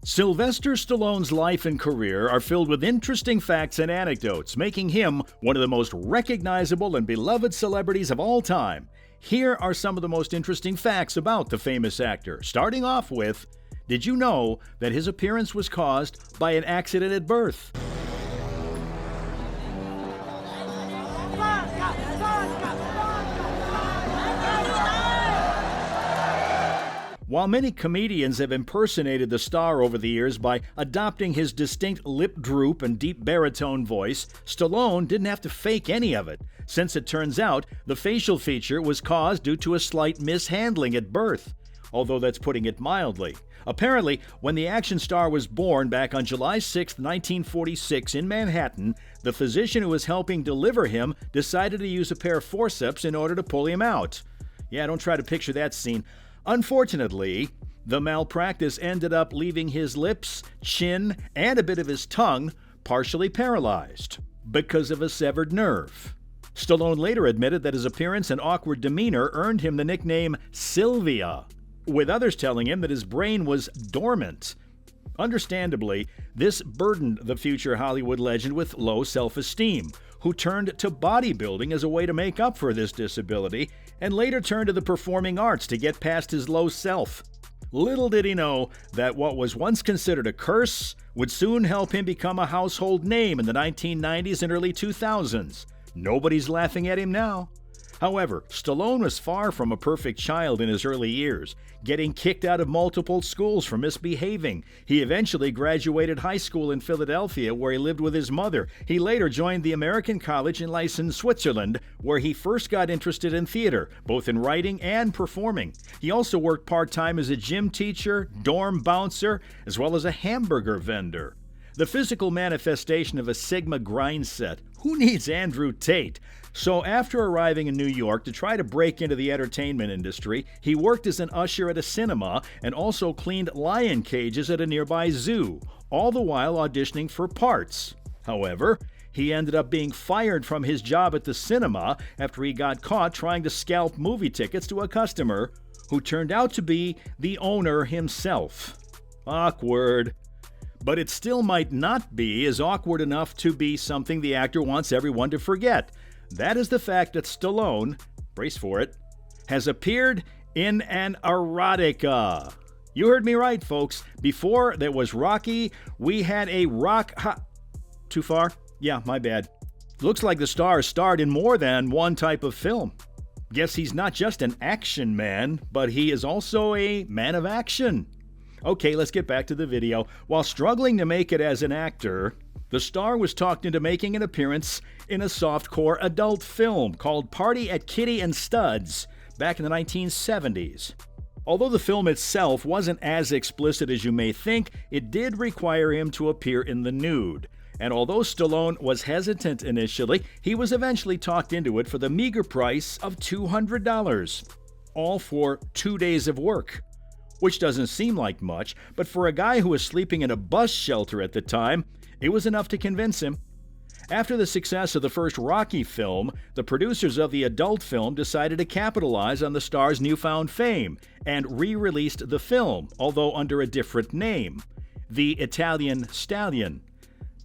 Sylvester Stallone's life and career are filled with interesting facts and anecdotes, making him one of the most recognizable and beloved celebrities of all time. Here are some of the most interesting facts about the famous actor, starting off with, did you know that his appearance was caused by an accident at birth? While many comedians have impersonated the star over the years by adopting his distinct lip droop and deep baritone voice, Stallone didn't have to fake any of it, since it turns out the facial feature was caused due to a slight mishandling at birth, although that's putting it mildly. Apparently, when the action star was born back on July 6, 1946 in Manhattan, the physician who was helping deliver him decided to use a pair of forceps in order to pull him out. Yeah, don't try to picture that scene. Unfortunately, the malpractice ended up leaving his lips, chin, and a bit of his tongue partially paralyzed because of a severed nerve. Stallone later admitted that his appearance and awkward demeanor earned him the nickname Sylvia, with others telling him that his brain was dormant. Understandably, this burdened the future Hollywood legend with low self-esteem, who turned to bodybuilding as a way to make up for this disability, and later turned to the performing arts to get past his low self. Little did he know that what was once considered a curse would soon help him become a household name in the 1990s and early 2000s. Nobody's laughing at him now. However, Stallone was far from a perfect child in his early years, getting kicked out of multiple schools for misbehaving. He eventually graduated high school in Philadelphia, where he lived with his mother. He later joined the American College in Leysin, Switzerland, where he first got interested in theater, both in writing and performing. He also worked part-time as a gym teacher, dorm bouncer, as well as a hamburger vendor. The physical manifestation of a Sigma grind set. Who needs Andrew Tate? So after arriving in New York to try to break into the entertainment industry, he worked as an usher at a cinema and also cleaned lion cages at a nearby zoo, all the while auditioning for parts. However, he ended up being fired from his job at the cinema after he got caught trying to scalp movie tickets to a customer who turned out to be the owner himself. Awkward. But it still might not be as awkward enough to be something the actor wants everyone to forget. That is the fact that Stallone, brace for it, has appeared in an erotica. You heard me right, folks. Before there was Rocky, we had a Too far? Yeah, my bad. Looks like the star starred in more than one type of film. Guess he's not just an action man, but he is also a man of action. Okay, let's get back to the video. While struggling to make it as an actor, the star was talked into making an appearance in a softcore adult film called Party at Kitty and Studs back in the 1970s. Although the film itself wasn't as explicit as you may think, it did require him to appear in the nude. And although Stallone was hesitant initially, he was eventually talked into it for the meager price of $200, all for 2 days of work. Which doesn't seem like much, but for a guy who was sleeping in a bus shelter at the time, it was enough to convince him. After the success of the first Rocky film, the producers of the adult film decided to capitalize on the star's newfound fame and re-released the film, although under a different name, The Italian Stallion.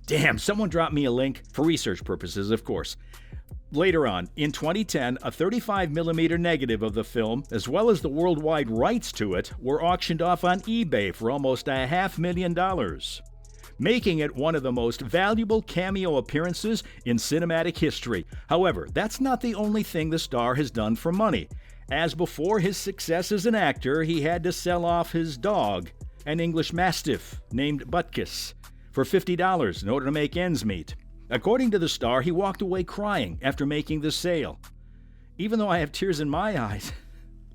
Damn, someone dropped me a link, for research purposes, of course. Later on, in 2010, a 35mm negative of the film, as well as the worldwide rights to it, were auctioned off on eBay for almost $500,000, making it one of the most valuable cameo appearances in cinematic history. However, that's not the only thing the star has done for money. As before his success as an actor, he had to sell off his dog, an English Mastiff named Butkus, for $50 in order to make ends meet. According to the star, he walked away crying after making the sale. Even though I have tears in my eyes,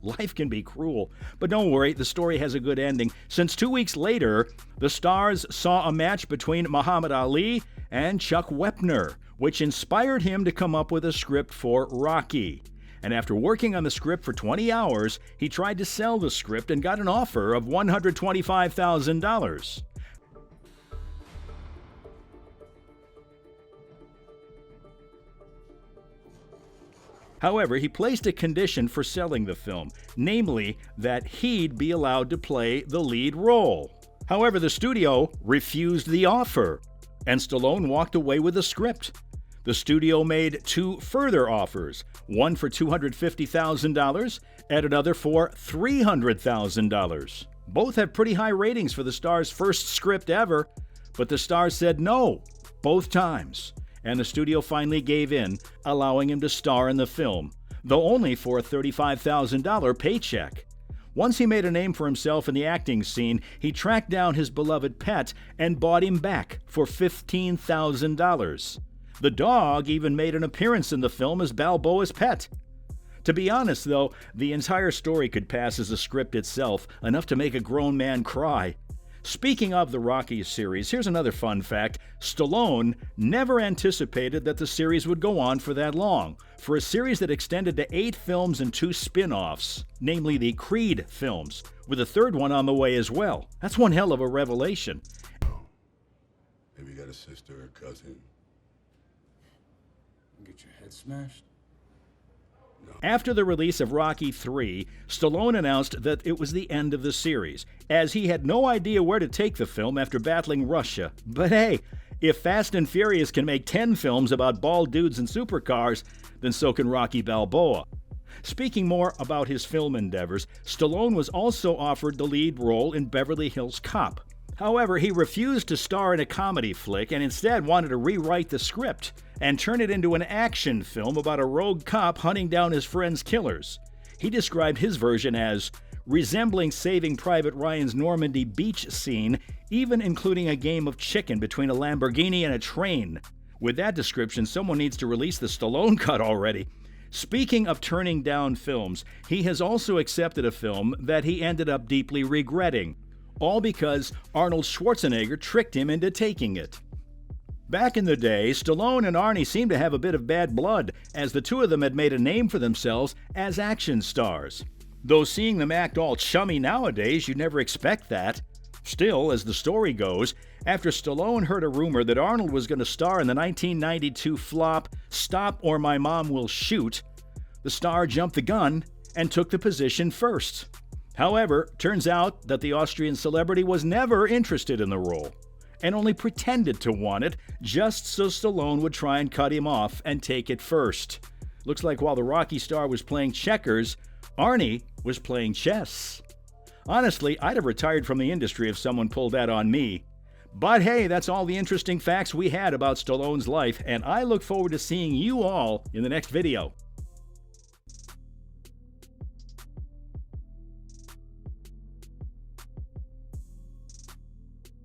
life can be cruel. But don't worry, the story has a good ending, since 2 weeks later, the stars saw a match between Muhammad Ali and Chuck Wepner, which inspired him to come up with a script for Rocky. And after working on the script for 20 hours, he tried to sell the script and got an offer of $125,000. However, he placed a condition for selling the film, namely that he'd be allowed to play the lead role. However, the studio refused the offer, and Stallone walked away with the script. The studio made 2 further offers, one for $250,000 and another for $300,000. Both have pretty high ratings for the star's first script ever, but the star said no both times, and the studio finally gave in, allowing him to star in the film, though only for a $35,000 paycheck. Once he made a name for himself in the acting scene, he tracked down his beloved pet and bought him back for $15,000. The dog even made an appearance in the film as Balboa's pet. To be honest, though, the entire story could pass as a script itself, enough to make a grown man cry. Speaking of the Rocky series, here's another fun fact. Stallone never anticipated that the series would go on for that long, for a series that extended to 8 films and 2 spin-offs, namely the Creed films, with a 3rd one on the way as well. That's one hell of a revelation. Maybe you got a sister or cousin. Get your head smashed? After the release of Rocky III, Stallone announced that it was the end of the series, as he had no idea where to take the film after battling Russia. But hey, if Fast and Furious can make 10 films about bald dudes and supercars, then so can Rocky Balboa. Speaking more about his film endeavors, Stallone was also offered the lead role in Beverly Hills Cop. However, he refused to star in a comedy flick and instead wanted to rewrite the script and turn it into an action film about a rogue cop hunting down his friend's killers. He described his version as resembling Saving Private Ryan's Normandy beach scene, even including a game of chicken between a Lamborghini and a train. With that description, someone needs to release the Stallone cut already. Speaking of turning down films, he has also accepted a film that he ended up deeply regretting, all because Arnold Schwarzenegger tricked him into taking it. Back in the day, Stallone and Arnie seemed to have a bit of bad blood, as the two of them had made a name for themselves as action stars. Though seeing them act all chummy nowadays, you'd never expect that. Still, as the story goes, after Stallone heard a rumor that Arnold was going to star in the 1992 flop Stop or My Mom Will Shoot, the star jumped the gun and took the position first. However, turns out that the Austrian celebrity was never interested in the role, and only pretended to want it just so Stallone would try and cut him off and take it first. Looks like while the Rocky star was playing checkers, Arnie was playing chess. Honestly, I'd have retired from the industry if someone pulled that on me. But hey, that's all the interesting facts we had about Stallone's life, and I look forward to seeing you all in the next video.